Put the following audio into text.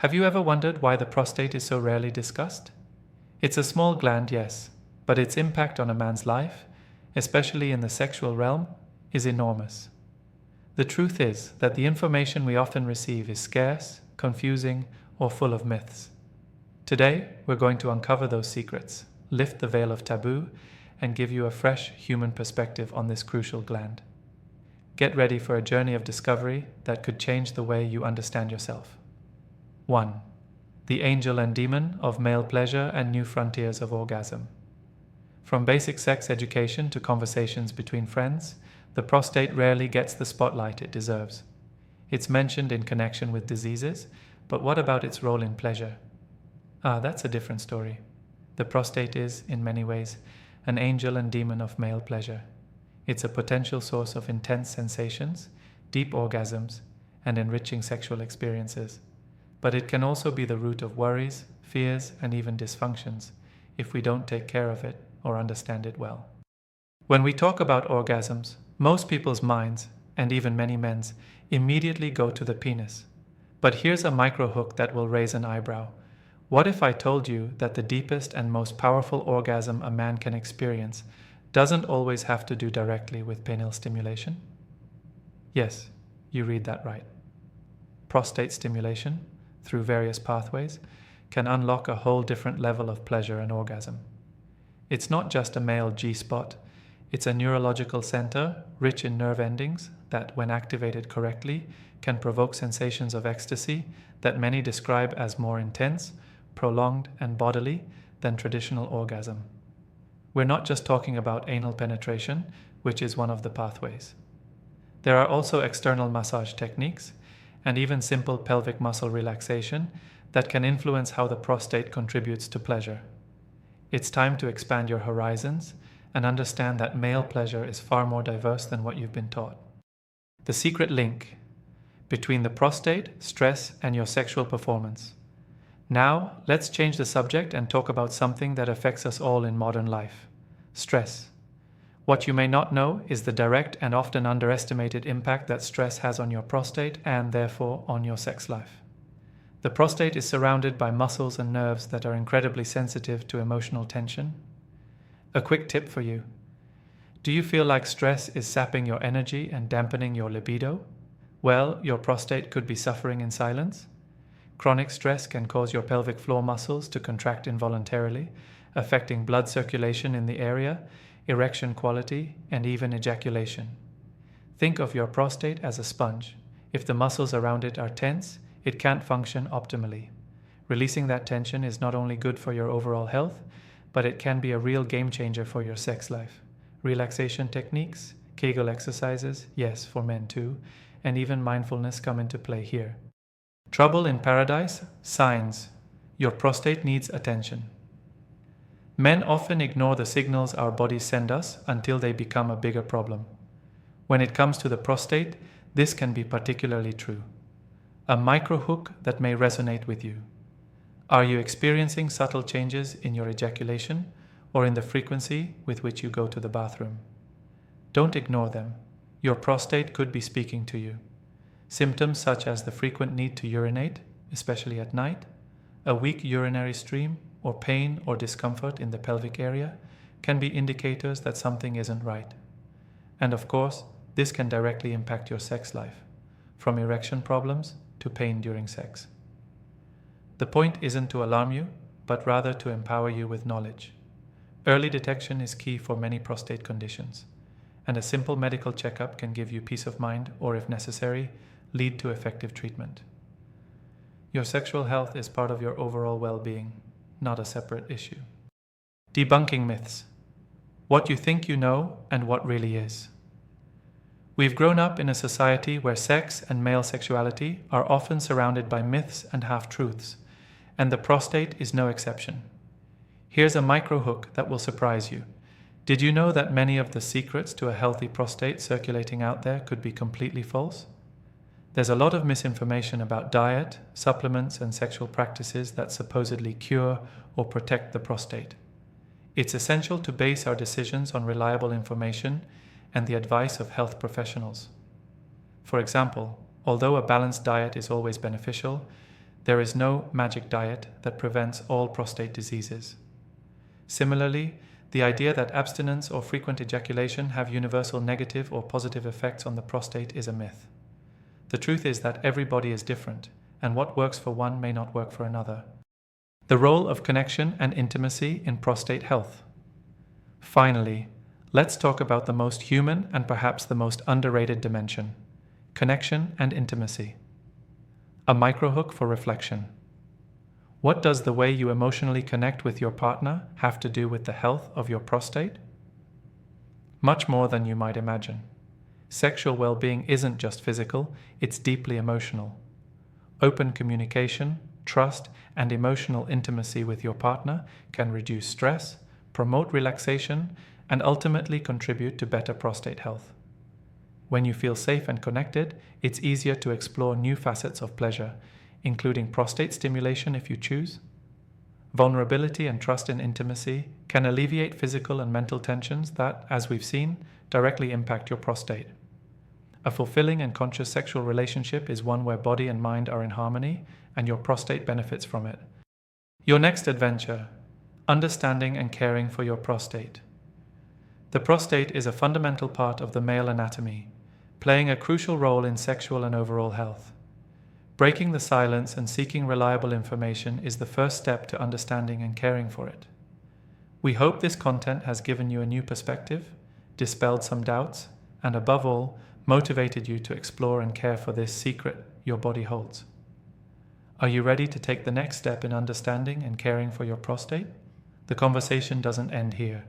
Have you ever wondered why the prostate is so rarely discussed? It's a small gland, yes, but its impact on a man's life, especially in the sexual realm, is enormous. The truth is that the information we often receive is scarce, confusing, or full of myths. Today, we're going to uncover those secrets, lift the veil of taboo, and give you a fresh human perspective on this crucial gland. Get ready for a journey of discovery that could change the way you understand yourself. 1. The angel and demon of male pleasure and new frontiers of orgasm. From basic sex education to conversations between friends, the prostate rarely gets the spotlight it deserves. It's mentioned in connection with diseases, but what about its role in pleasure? That's a different story. The prostate is, in many ways, an angel and demon of male pleasure. It's a potential source of intense sensations, deep orgasms, and enriching sexual experiences. But it can also be the root of worries, fears, and even dysfunctions if we don't take care of it or understand it well. When we talk about orgasms, most people's minds, and even many men's, immediately go to the penis. But here's a micro hook that will raise an eyebrow. What if I told you that the deepest and most powerful orgasm a man can experience doesn't always have to do directly with penile stimulation? Yes, you read that right. Prostate stimulation, through various pathways, can unlock a whole different level of pleasure and orgasm. It's not just a male G-spot, it's a neurological center rich in nerve endings that, when activated correctly, can provoke sensations of ecstasy that many describe as more intense, prolonged, and bodily than traditional orgasm. We're not just talking about anal penetration, which is one of the pathways. There are also external massage techniques and even simple pelvic muscle relaxation that can influence how the prostate contributes to pleasure. It's time to expand your horizons and understand that male pleasure is far more diverse than what you've been taught. The secret link between the prostate, stress, and your sexual performance. Now, let's change the subject and talk about something that affects us all in modern life: stress. What you may not know is the direct and often underestimated impact that stress has on your prostate and, therefore, on your sex life. The prostate is surrounded by muscles and nerves that are incredibly sensitive to emotional tension. A quick tip for you. Do you feel like stress is sapping your energy and dampening your libido? Well, your prostate could be suffering in silence. Chronic stress can cause your pelvic floor muscles to contract involuntarily, affecting blood circulation in the area, erection quality, and even ejaculation. Think of your prostate as a sponge. If the muscles around it are tense, it can't function optimally. Releasing that tension is not only good for your overall health, but it can be a real game changer for your sex life. Relaxation techniques, Kegel exercises, yes, for men too, and even mindfulness come into play here. Trouble in paradise? Signs. Your prostate needs attention. Men often ignore the signals our bodies send us until they become a bigger problem. When it comes to the prostate, this can be particularly true. A micro hook that may resonate with you. Are you experiencing subtle changes in your ejaculation or in the frequency with which you go to the bathroom? Don't ignore them. Your prostate could be speaking to you. Symptoms such as the frequent need to urinate, especially at night, a weak urinary stream, or pain or discomfort in the pelvic area can be indicators that something isn't right. And of course, this can directly impact your sex life, from erection problems to pain during sex. The point isn't to alarm you, but rather to empower you with knowledge. Early detection is key for many prostate conditions, and a simple medical checkup can give you peace of mind or, if necessary, lead to effective treatment. Your sexual health is part of your overall well-being, not a separate issue. Debunking myths. What you think you know and what really is. We've grown up in a society where sex and male sexuality are often surrounded by myths and half-truths, and the prostate is no exception. Here's a micro hook that will surprise you. Did you know that many of the secrets to a healthy prostate circulating out there could be completely false? There's a lot of misinformation about diet, supplements, and sexual practices that supposedly cure or protect the prostate. It's essential to base our decisions on reliable information and the advice of health professionals. For example, although a balanced diet is always beneficial, There is no magic diet that prevents all prostate diseases. Similarly, the idea that abstinence or frequent ejaculation have universal negative or positive effects on the prostate is a myth. The truth is that every body is different, and what works for one may not work for another. The role of connection and intimacy in prostate health. Finally, let's talk about the most human and perhaps the most underrated dimension: connection and intimacy. A microhook for reflection. What does the way you emotionally connect with your partner have to do with the health of your prostate? Much more than you might imagine. Sexual well-being isn't just physical, it's deeply emotional. Open communication, trust, and emotional intimacy with your partner can reduce stress, promote relaxation, and ultimately contribute to better prostate health. When you feel safe and connected, it's easier to explore new facets of pleasure, including prostate stimulation if you choose. Vulnerability and trust in intimacy can alleviate physical and mental tensions that, as we've seen, directly impact your prostate. A fulfilling and conscious sexual relationship is one where body and mind are in harmony, and your prostate benefits from it. Your next adventure: understanding and caring for your prostate. The prostate is a fundamental part of the male anatomy, playing a crucial role in sexual and overall health. Breaking the silence and seeking reliable information is the first step to understanding and caring for it. We hope this content has given you a new perspective, dispelled some doubts, and above all, motivated you to explore and care for this secret your body holds. Are you ready to take the next step in understanding and caring for your prostate? The conversation doesn't end here.